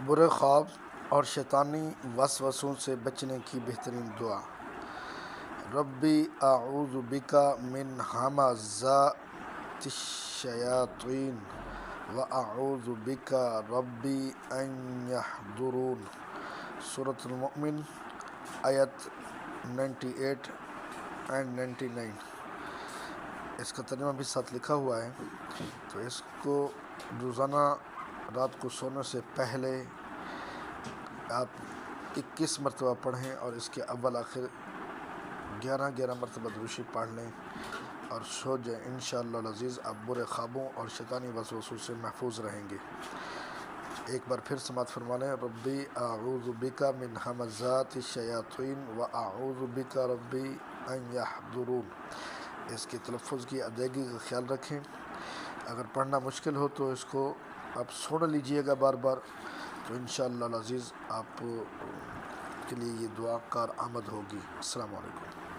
برے خواب اور شیطانی وسوسوں سے بچنے کی بہترین دعا۔ ربی اعوذ بک من ہمزات الشیاطین واعوذ بک ربی ان یحضرون۔ سورۃ المؤمن آیت 98 اینڈ 99۔ اس کا ترجمہ بھی ساتھ لکھا ہوا ہے، تو اس کو روزانہ رات کو سونے سے پہلے آپ 21 مرتبہ پڑھیں اور اس کے اول آخر 11 مرتبہ درود شریف پڑھ لیں اور سو جائیں۔ انشاءاللہ العزیز آپ برے خوابوں اور شیطانی وسوسوں سے محفوظ رہیں گے۔ ایک بار پھر سماعت فرما لیں۔ ربی اعوذ بک من ہمزات الشیاطین واعوذ بک ربی ان یحضرون۔ اس کے تلفظ کی ادائیگی کا خیال رکھیں۔ اگر پڑھنا مشکل ہو تو اس کو آپ سن لیجئے گا بار بار، تو انشاءاللہ العزیز آپ کے لیے یہ دعا کارآمد ہوگی۔ السلام علیکم۔